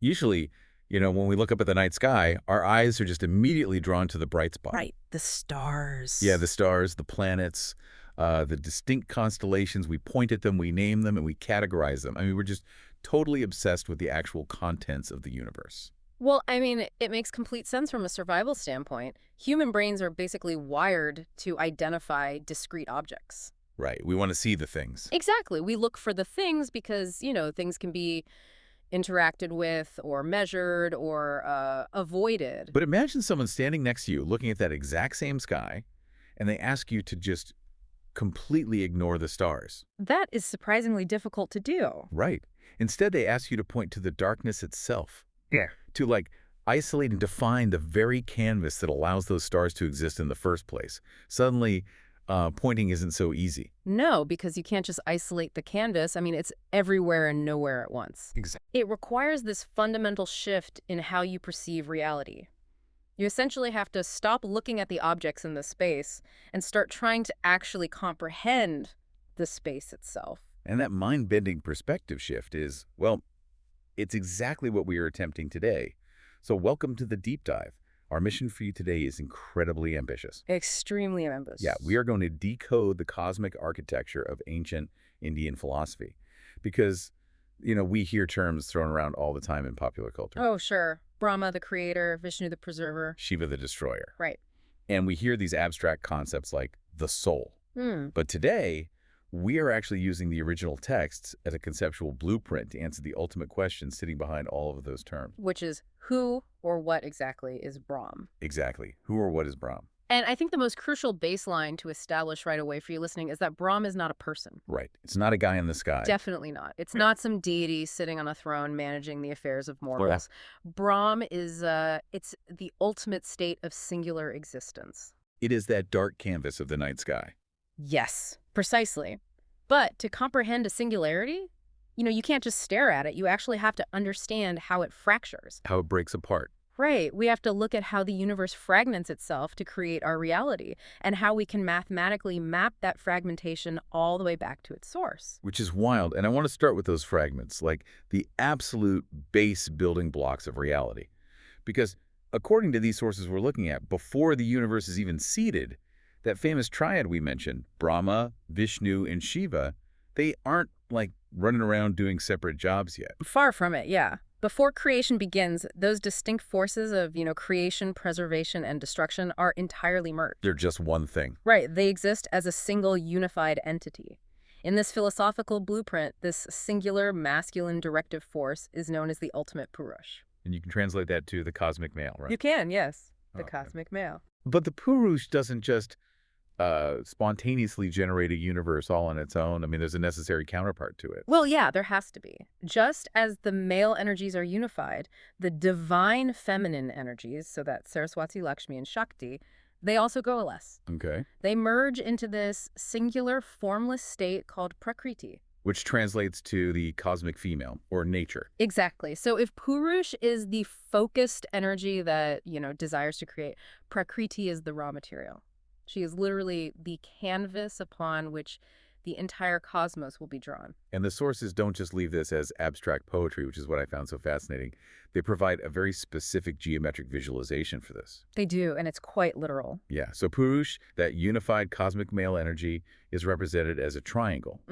Usually, when we look up at the night sky, our eyes are just immediately drawn to the bright spot. Right, the stars. Yeah, the stars, the planets, the distinct constellations. We point at them, we name them, and we categorize them. I mean, we're just totally obsessed with the actual contents of the universe. Well, I mean, it makes complete sense from a survival standpoint. Human brains are basically wired to identify discrete objects. Right. We want to see the things. Exactly. We look for the things because, things can be interacted with or measured or avoided. But imagine someone standing next to you looking at that exact same sky, and they ask you to just completely ignore the stars. That is surprisingly difficult to do. Right. Instead, they ask you to point to the darkness itself. Yeah. To, isolate and define the very canvas that allows those stars to exist in the first place. Suddenly, pointing isn't so easy. No, because you can't just isolate the canvas. I mean, it's everywhere and nowhere at once. Exactly. It requires this fundamental shift in how you perceive reality. You essentially have to stop looking at the objects in the space and start trying to actually comprehend the space itself. And that mind-bending perspective shift is, well, it's exactly what we are attempting today. So welcome to the deep dive. Our mission for you today is incredibly ambitious. Extremely ambitious. Yeah, we are going to decode the cosmic architecture of ancient Indian philosophy. Because, we hear terms thrown around all the time in popular culture. Oh, sure. Brahma, the creator, Vishnu, the preserver. Shiva, the destroyer. Right. And we hear these abstract concepts like the soul. But today, we are actually using the original texts as a conceptual blueprint to answer the ultimate question sitting behind all of those terms. Which is who or what exactly is Brahm? Exactly. Who or what is Brahm? And I think the most crucial baseline to establish right away for you listening is that Brahm is not a person. Right. It's not a guy in the sky. Definitely not. It's not some deity sitting on a throne managing the affairs of mortals. Brahm is it's the ultimate state of singular existence. It is that dark canvas of the night sky. Yes, precisely. But to comprehend a singularity, you can't just stare at it. You actually have to understand how it fractures. How it breaks apart. Right. We have to look at how the universe fragments itself to create our reality and how we can mathematically map that fragmentation all the way back to its source. Which is wild. And I want to start with those fragments, like the absolute base building blocks of reality. Because according to these sources we're looking at, before the universe is even seeded, that famous triad we mentioned, Brahma, Vishnu, and Shiva, they aren't running around doing separate jobs yet. Far from it, yeah. Before creation begins, those distinct forces of, creation, preservation, and destruction are entirely merged. They're just one thing. Right. They exist as a single unified entity. In this philosophical blueprint, this singular masculine directive force is known as the ultimate Purush. And you can translate that to the cosmic male, right? You can, yes. The Okay. cosmic male. But the Purush doesn't just spontaneously generate a universe all on its own. I mean, there's a necessary counterpart to it. Well, yeah, there has to be. Just as the male energies are unified, the divine feminine energies, so that's Saraswati, Lakshmi, and Shakti, they also coalesce. Okay. They merge into this singular formless state called Prakriti. Which translates to the cosmic female, or nature. Exactly. So if Purush is the focused energy that, desires to create, Prakriti is the raw material. She is literally the canvas upon which the entire cosmos will be drawn. And the sources don't just leave this as abstract poetry, which is what I found so fascinating. They provide a very specific geometric visualization for this. They do, and it's quite literal. Yeah, so Purush, that unified cosmic male energy, is represented as a triangle.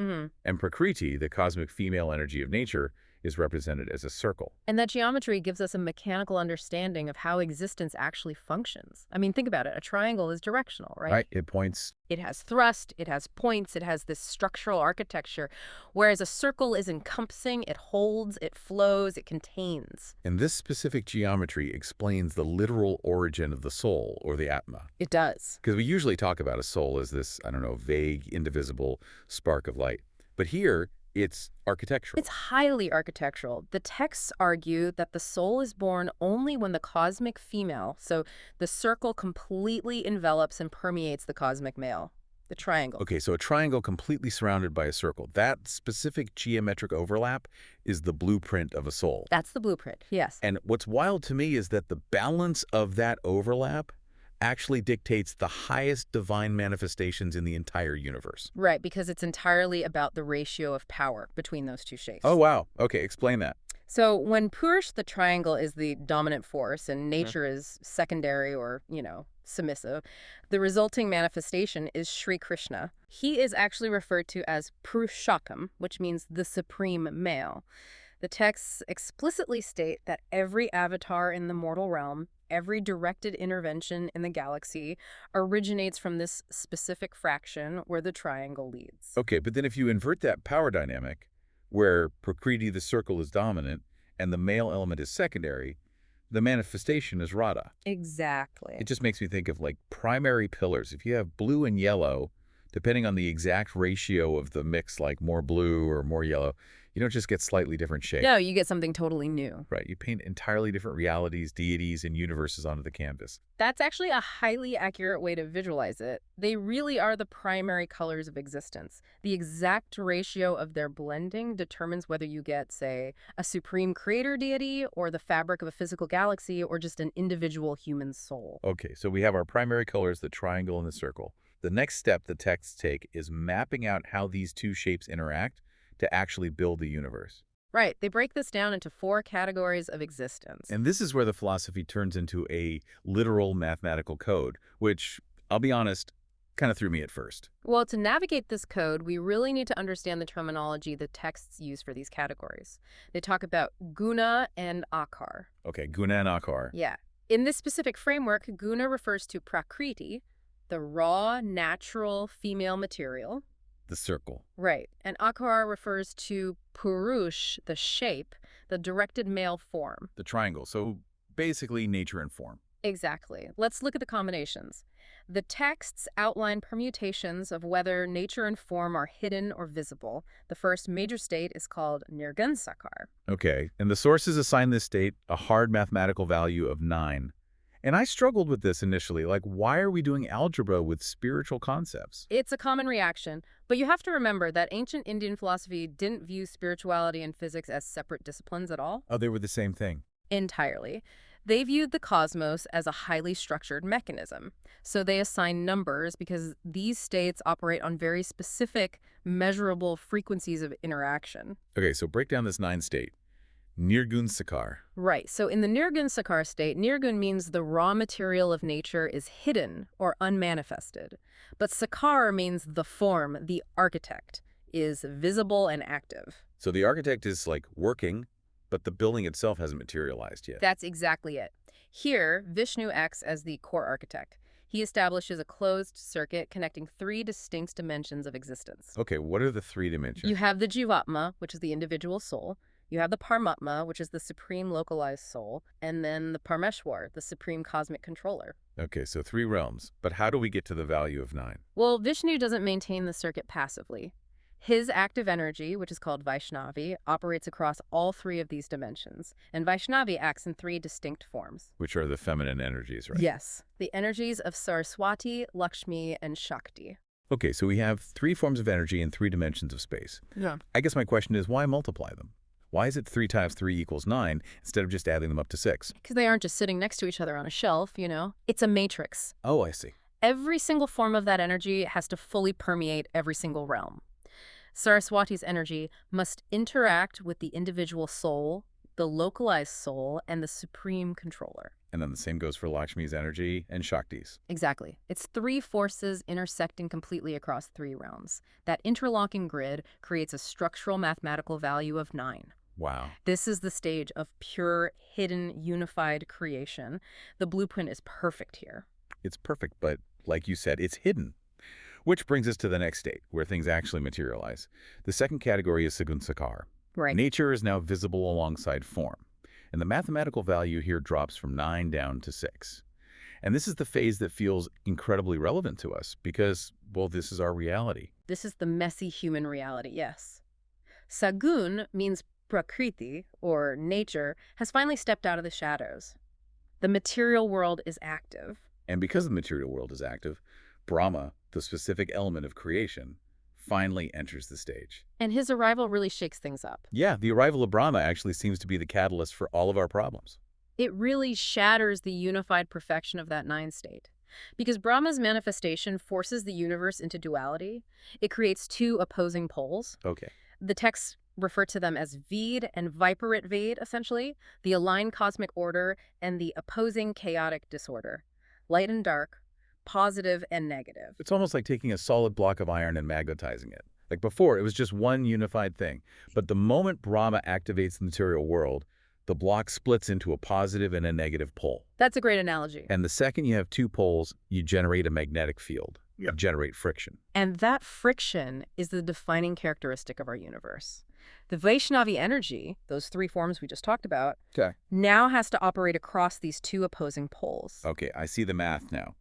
And Prakriti, the cosmic female energy of nature, is represented as a circle. And that geometry gives us a mechanical understanding of how existence actually functions. I mean, think about it. A triangle is directional, right? Right, it points. It has thrust, it has points, it has this structural architecture, whereas a circle is encompassing, it holds, it flows, it contains. And this specific geometry explains the literal origin of the soul, or the Atma. It does. Because we usually talk about a soul as this, vague, indivisible spark of light. But here, it's architectural. It's highly architectural. The texts argue that the soul is born only when the cosmic female, so the circle, completely envelops and permeates the cosmic male, the triangle. Okay, so a triangle completely surrounded by a circle. That specific geometric overlap is the blueprint of a soul. That's the blueprint, yes. And what's wild to me is that the balance of that overlap actually dictates the highest divine manifestations in the entire universe. Right, because it's entirely about the ratio of power between those two shapes. Oh, wow. Okay, explain that. So when Purush, the triangle, is the dominant force and nature is secondary or, submissive, the resulting manifestation is Sri Krishna. He is actually referred to as Purushakam, which means the supreme male. The texts explicitly state that every avatar in the mortal realm, every directed intervention in the galaxy, originates from this specific fraction where the triangle leads. Okay, but then if you invert that power dynamic, where Prakriti, the circle, is dominant and the male element is secondary, the manifestation is Radha. Exactly. It just makes me think of like primary pillars. If you have blue and yellow, depending on the exact ratio of the mix, like more blue or more yellow, you don't just get slightly different shapes. No, you get something totally new. Right. You paint entirely different realities, deities, and universes onto the canvas. That's actually a highly accurate way to visualize it. They really are the primary colors of existence. The exact ratio of their blending determines whether you get, say, a supreme creator deity or the fabric of a physical galaxy or just an individual human soul. Okay, so we have our primary colors, the triangle and the circle. The next step the texts take is mapping out how these two shapes interact to actually build the universe. Right. They break this down into 4 categories of existence. And this is where the philosophy turns into a literal mathematical code, which, I'll be honest, kind of threw me at first. Well, to navigate this code, we really need to understand the terminology the texts use for these categories. They talk about Guna and Akaar. Okay, Guna and Akaar. Yeah. In this specific framework, Guna refers to Prakriti, the raw, natural female material. The circle. Right. And Akaar refers to Purush, the shape, the directed male form. The triangle. So basically nature and form. Exactly. Let's look at the combinations. The texts outline permutations of whether nature and form are hidden or visible. The first major state is called Nirgun Sakar. Okay, and the sources assign this state a hard mathematical value of 9. And I struggled with this initially, like why are we doing algebra with spiritual concepts? It's a common reaction, but you have to remember that ancient Indian philosophy didn't view spirituality and physics as separate disciplines at all. Oh, they were the same thing. Entirely. They viewed the cosmos as a highly structured mechanism. So they assign numbers because these states operate on very specific, measurable frequencies of interaction. Okay, so break down this 9 state. Nirgun Sakar. Right. So in the Nirgun Sakar state, Nirgun means the raw material of nature is hidden or unmanifested. But Sakar means the form, the architect, is visible and active. So the architect is like working, but the building itself hasn't materialized yet. That's exactly it. Here, Vishnu acts as the core architect. He establishes a closed circuit connecting 3 distinct dimensions of existence. Okay, what are the 3 dimensions? You have the Jivatma, which is the individual soul. You have the Paramatma, which is the supreme localized soul. And then the Parmeshwar, the supreme cosmic controller. Okay, so 3 realms. But how do we get to the value of 9? Well, Vishnu doesn't maintain the circuit passively. His active energy, which is called Vaishnavi, operates across all 3 of these dimensions. And Vaishnavi acts in 3 distinct forms. Which are the feminine energies, right? Yes. The energies of Saraswati, Lakshmi, and Shakti. Okay, so we have 3 forms of energy in 3 dimensions of space. Yeah. I guess my question is, why multiply them? Why is it 3 times 3 equals 9 instead of just adding them up to 6? Because they aren't just sitting next to each other on a shelf, It's a matrix. Oh, I see. Every single form of that energy has to fully permeate every single realm. Saraswati's energy must interact with the individual soul, the localized soul, and the supreme controller. And then the same goes for Lakshmi's energy and Shakti's. Exactly. It's 3 forces intersecting completely across 3 realms. That interlocking grid creates a structural mathematical value of 9. Wow. This is the stage of pure, hidden, unified creation. The blueprint is perfect here. It's perfect, but like you said, it's hidden. Which brings us to the next state, where things actually materialize. The second category is Sagun Sakar. Right. Nature is now visible alongside form. And the mathematical value here drops from 9 down to 6. And this is the phase that feels incredibly relevant to us because, well, this is our reality. This is the messy human reality, yes. Sagun means Prakriti, or nature, has finally stepped out of the shadows. The material world is active. And because the material world is active, Brahma, the specific element of creation, finally enters the stage. And his arrival really shakes things up. Yeah, the arrival of Brahma actually seems to be the catalyst for all of our problems. It really shatters the unified perfection of that 9 state. Because Brahma's manifestation forces the universe into duality. It creates 2 opposing poles. Okay. The texts refer to them as Ved and Viparit Ved, essentially, the aligned cosmic order and the opposing chaotic disorder, light and dark, positive and negative. It's almost like taking a solid block of iron and magnetizing it. Like before, it was just one unified thing. But the moment Brahma activates the material world, the block splits into a positive and a negative pole. That's a great analogy. And the second you have two poles, you generate a magnetic field. You generate friction. And that friction is the defining characteristic of our universe. The Vaishnavi energy, those three forms we just talked about, now has to operate across these two opposing poles. Okay, I see the math now.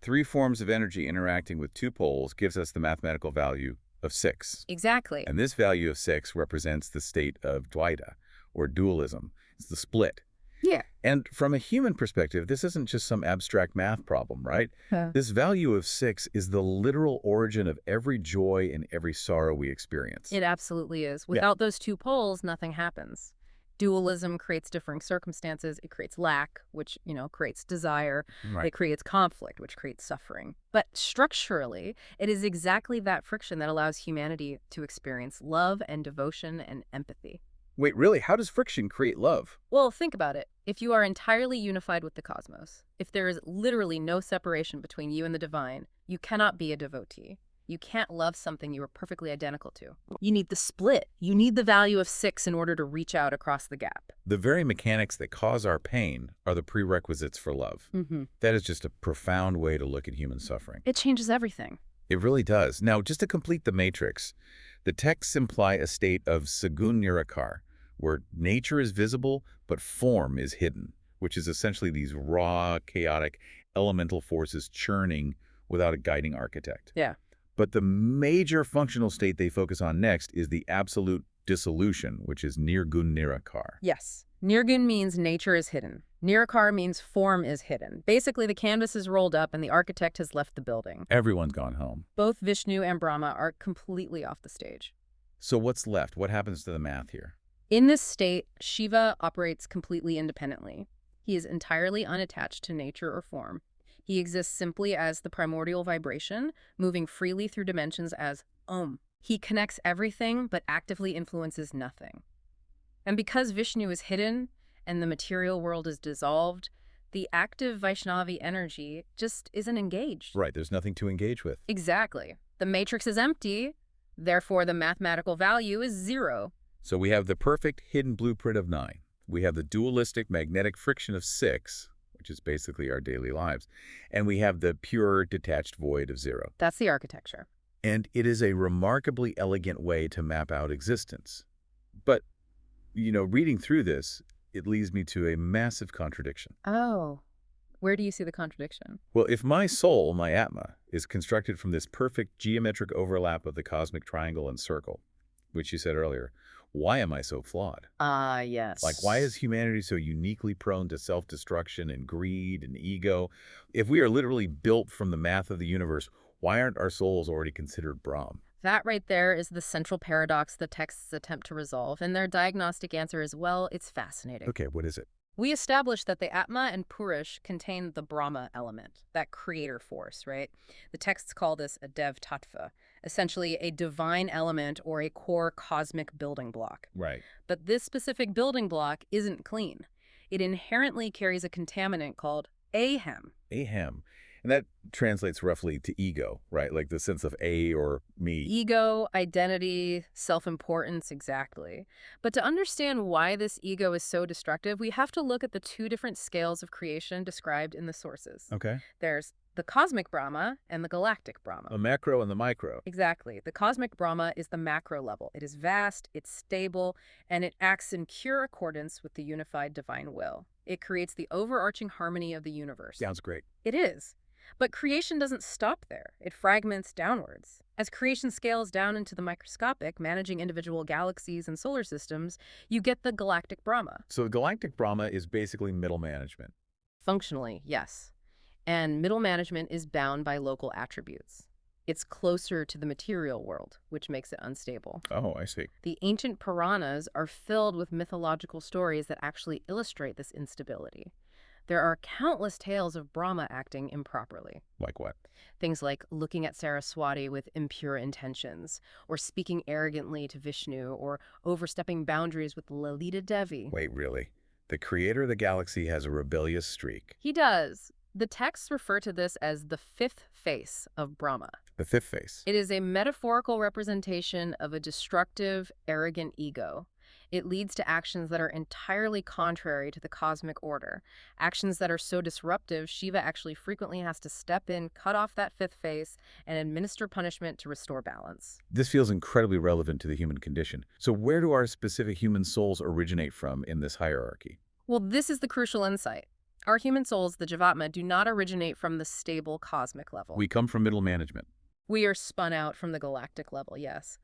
Three forms of energy interacting with two poles gives us the mathematical value of 6. Exactly. And this value of 6 represents the state of Dvaita, or dualism. It's the split. Yeah. And from a human perspective, this isn't just some abstract math problem, right? This value of 6 is the literal origin of every joy and every sorrow we experience. It absolutely is. Without those two poles, nothing happens. Dualism creates differing circumstances. It creates lack, which, creates desire. Right. It creates conflict, which creates suffering. But structurally, it is exactly that friction that allows humanity to experience love and devotion and empathy. Wait, really? How does friction create love? Well, think about it. If you are entirely unified with the cosmos, if there is literally no separation between you and the divine, you cannot be a devotee. You can't love something you are perfectly identical to. You need the split. You need the value of 6 in order to reach out across the gap. The very mechanics that cause our pain are the prerequisites for love. That is just a profound way to look at human suffering. It changes everything. It really does. Now, just to complete the matrix, the texts imply a state of Sagun Nirakar, where nature is visible, but form is hidden, which is essentially these raw, chaotic, elemental forces churning without a guiding architect. Yeah. But the major functional state they focus on next is the absolute dissolution, which is Nirgun Nirakar. Yes. Nirgun means nature is hidden. Nirakar means form is hidden. Basically, the canvas is rolled up and the architect has left the building. Everyone's gone home. Both Vishnu and Brahma are completely off the stage. So what's left? What happens to the math here? In this state, Shiva operates completely independently. He is entirely unattached to nature or form. He exists simply as the primordial vibration, moving freely through dimensions as Om. He connects everything, but actively influences nothing. And because Vishnu is hidden and the material world is dissolved, the active Vaishnavi energy just isn't engaged. Right, there's nothing to engage with. Exactly. The matrix is empty, therefore the mathematical value is 0. So we have the perfect hidden blueprint of 9. We have the dualistic magnetic friction of 6, which is basically our daily lives. And we have the pure detached void of 0. That's the architecture. And it is a remarkably elegant way to map out existence. But, reading through this, it leads me to a massive contradiction. Oh, where do you see the contradiction? Well, if my soul, my Atma, is constructed from this perfect geometric overlap of the cosmic triangle and circle, which you said earlier, why am I so flawed? Yes. Like, why is humanity so uniquely prone to self-destruction and greed and ego? If we are literally built from the math of the universe, why aren't our souls already considered Brahm? That right there is the central paradox the texts attempt to resolve, and their diagnostic answer is, well, it's fascinating. Okay, what is it? We established that the Atma and Purush contain the Brahma element, that creator force, right? The texts call this a Dev Tattva, essentially a divine element or a core cosmic building block. Right. But this specific building block isn't clean. It inherently carries a contaminant called ahem. Ahem. And that translates roughly to ego, right? Like the sense of a or me. Ego, identity, self-importance, exactly. But to understand why this ego is so destructive, we have to look at the two different scales of creation described in the sources. Okay. There's the cosmic Brahma and the galactic Brahma. The macro and the micro. Exactly. The cosmic Brahma is the macro level. It is vast, it's stable, and it acts in pure accordance with the unified divine will. It creates the overarching harmony of the universe. Sounds great. It is. But creation doesn't stop there. It fragments downwards. As creation scales down into the microscopic, managing individual galaxies and solar systems, you get the galactic Brahma. So the galactic Brahma is basically middle management. Functionally, yes. And middle management is bound by local attributes. It's closer to the material world, which makes it unstable. Oh, I see. The ancient Puranas are filled with mythological stories that actually illustrate this instability. There are countless tales of Brahma acting improperly. Like what? Things like looking at Saraswati with impure intentions, or speaking arrogantly to Vishnu, or overstepping boundaries with Lalita Devi. Wait, really? The creator of the galaxy has a rebellious streak. He does. The texts refer to this as the fifth face of Brahma. The fifth face. It is a metaphorical representation of a destructive, arrogant ego. It leads to actions that are entirely contrary to the cosmic order. Actions that are so disruptive, Shiva actually frequently has to step in, cut off that fifth face, and administer punishment to restore balance. This feels incredibly relevant to the human condition. So where do our specific human souls originate from in this hierarchy? Well, this is the crucial insight. Our human souls, the Jivatma, do not originate from the stable cosmic level. We come from middle management. We are spun out from the galactic level, yes.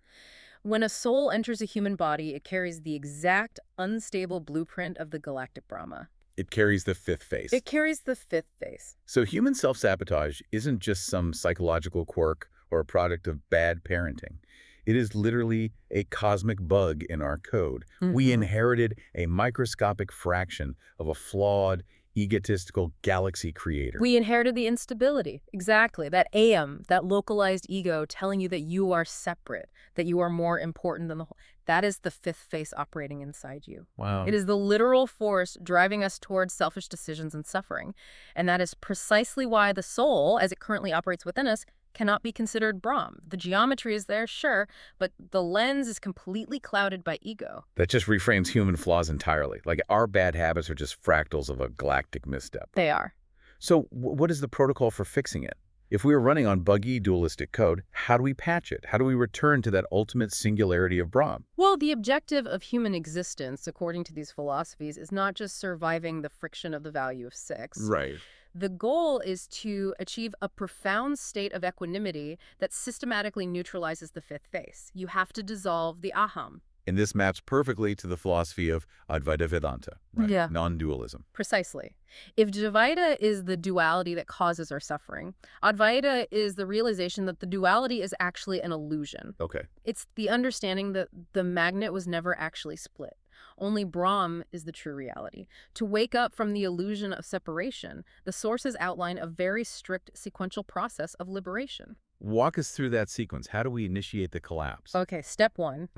When a soul enters a human body, it carries the exact unstable blueprint of the galactic Brahma. It carries the fifth face. It carries the fifth face. So human self-sabotage isn't just some psychological quirk or a product of bad parenting. It is literally a cosmic bug in our code. We inherited a microscopic fraction of a flawed, egotistical galaxy creator. We inherited the instability. Exactly. That AM, that localized ego telling you that you are separate, that you are more important than the whole. That is the fifth face operating inside you. Wow. It is the literal force driving us towards selfish decisions and suffering. And that is precisely why the soul, as it currently operates within us, cannot be considered Brahm. The geometry is there, sure, but the lens is completely clouded by ego. That just reframes human flaws entirely. Like our bad habits are just fractals of a galactic misstep. They are. So what is the protocol for fixing it? If we are running on buggy, dualistic code, how do we patch it? How do we return to that ultimate singularity of Brahm? Well, the objective of human existence, according to these philosophies, is not just surviving the friction of the value of 6. Right. The goal is to achieve a profound state of equanimity that systematically neutralizes the fifth face. You have to dissolve the aham. And this maps perfectly to the philosophy of Advaita Vedanta, right? Yeah. Non-dualism. Precisely. If Dvaita is the duality that causes our suffering, Advaita is the realization that the duality is actually an illusion. Okay. It's the understanding that the magnet was never actually split. Only Brahm is the true reality. To wake up from the illusion of separation, the sources outline a very strict sequential process of liberation. Walk us through that sequence. How do we initiate the collapse? Okay, step 1.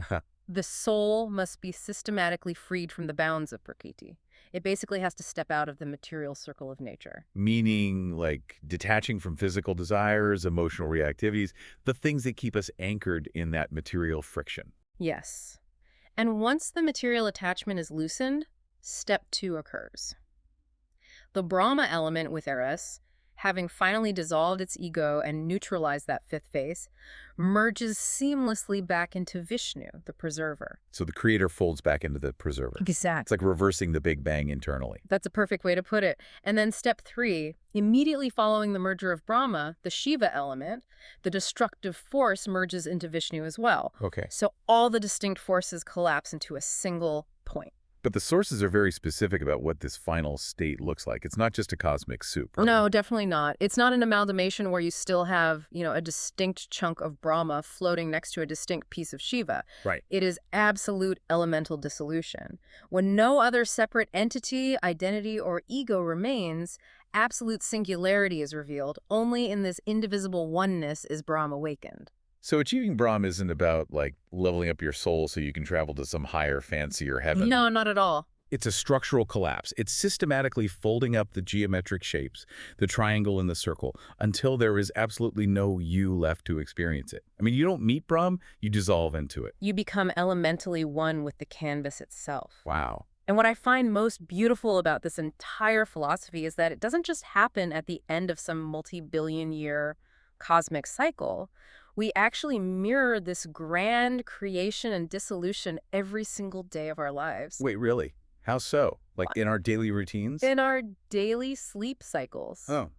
The soul must be systematically freed from the bounds of Prakriti. It basically has to step out of the material circle of nature. Meaning like detaching from physical desires, emotional reactivities, the things that keep us anchored in that material friction. Yes. And once the material attachment is loosened, step 2 occurs. The Brahma element with Eros, having finally dissolved its ego and neutralized that fifth face, merges seamlessly back into Vishnu, the preserver. So the creator folds back into the preserver. It's Exactly. like reversing the Big Bang internally. That's a perfect way to put it. And then step 3, immediately following the merger of Brahma, the Shiva element, the destructive force merges into Vishnu as well. Okay. So all the distinct forces collapse into a single point. But the sources are very specific about what this final state looks like. It's not just a cosmic soup. Right? No, definitely not. It's not an amalgamation where you still have, a distinct chunk of Brahma floating next to a distinct piece of Shiva. Right. It is absolute elemental dissolution. When no other separate entity, identity, or ego remains, absolute singularity is revealed. Only in this indivisible oneness is Brahma awakened. So achieving Brahm isn't about like leveling up your soul so you can travel to some higher, fancier heaven. No, not at all. It's a structural collapse. It's systematically folding up the geometric shapes, the triangle and the circle, until there is absolutely no you left to experience it. I mean, you don't meet Brahm, you dissolve into it. You become elementally one with the canvas itself. Wow. And what I find most beautiful about this entire philosophy is that it doesn't just happen at the end of some multi-billion-year cosmic cycle. We actually mirror this grand creation and dissolution every single day of our lives. Wait, really? How so? Like in our daily routines? In our daily sleep cycles. Oh.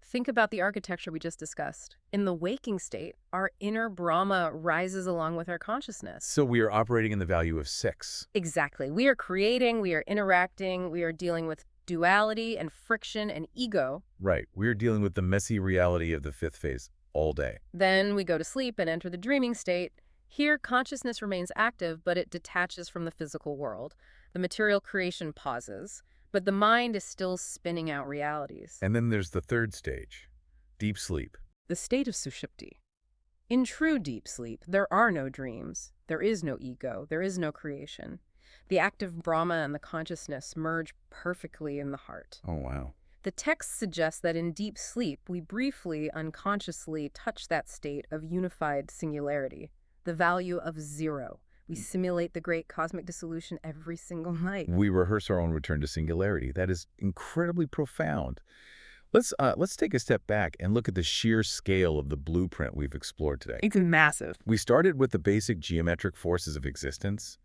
Think about the architecture we just discussed. In the waking state, our inner Brahma rises along with our consciousness. So we are operating in the value of 6. Exactly. We are creating, we are interacting, we are dealing with duality and friction and ego. Right. We're dealing with the messy reality of the fifth phase all day. Then we go to sleep and enter the dreaming state. Here, consciousness remains active, but it detaches from the physical world. The material creation pauses. But the mind is still spinning out realities. And then there's the third stage, deep sleep. The state of sushupti. In true deep sleep, there are no dreams. There is no ego. There is no creation. The active Brahma and the consciousness merge perfectly in the heart. Oh, wow. The text suggests that in deep sleep, we briefly, unconsciously touch that state of unified singularity, the value of zero. We simulate the great cosmic dissolution every single night. We rehearse our own return to singularity. That is incredibly profound. Let's take a step back and look at the sheer scale of the blueprint we've explored today. It's massive. We started with the basic geometric forces of existence,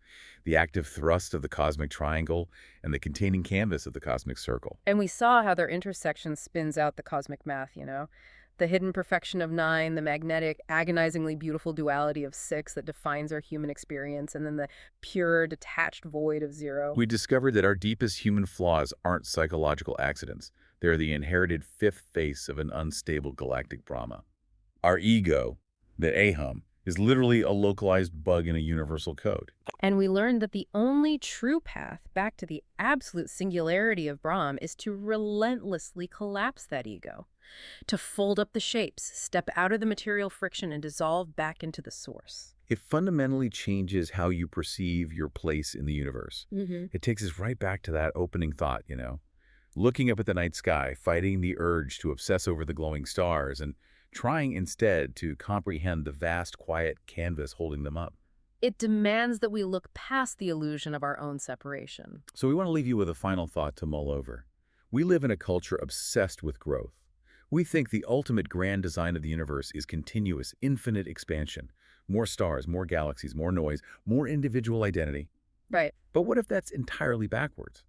the active thrust of the cosmic triangle, and the containing canvas of the cosmic circle. And we saw how their intersection spins out the cosmic math, the hidden perfection of 9, the magnetic, agonizingly beautiful duality of 6 that defines our human experience, and then the pure, detached void of 0. We discovered that our deepest human flaws aren't psychological accidents. They're the inherited fifth face of an unstable galactic Brahma. Our ego, the aham, is literally a localized bug in a universal code. And we learned that the only true path back to the absolute singularity of Brahm is to relentlessly collapse that ego, to fold up the shapes, step out of the material friction, and dissolve back into the source. It fundamentally changes how you perceive your place in the universe. It takes us right back to that opening thought, looking up at the night sky, fighting the urge to obsess over the glowing stars, and trying instead to comprehend the vast, quiet canvas holding them up. It demands that we look past the illusion of our own separation. So we want to leave you with a final thought to mull over. We live in a culture obsessed with growth. We think the ultimate grand design of the universe is continuous, infinite expansion. More stars, more galaxies, more noise, more individual identity. Right. But what if that's entirely backwards?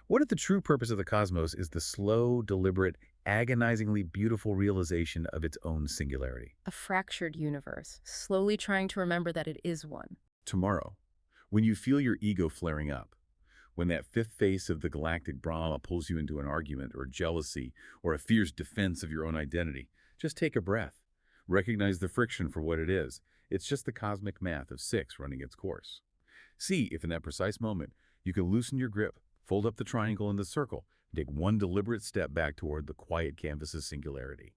What if the true purpose of the cosmos is the slow, deliberate, agonizingly beautiful realization of its own singularity? A fractured universe, slowly trying to remember that it is one. Tomorrow, when you feel your ego flaring up, when that fifth face of the galactic Brahma pulls you into an argument or jealousy or a fierce defense of your own identity, just take a breath. Recognize the friction for what it is. It's just the cosmic math of 6 running its course. See if in that precise moment you can loosen your grip, fold up the triangle and the circle, and take one deliberate step back toward the quiet canvas's singularity.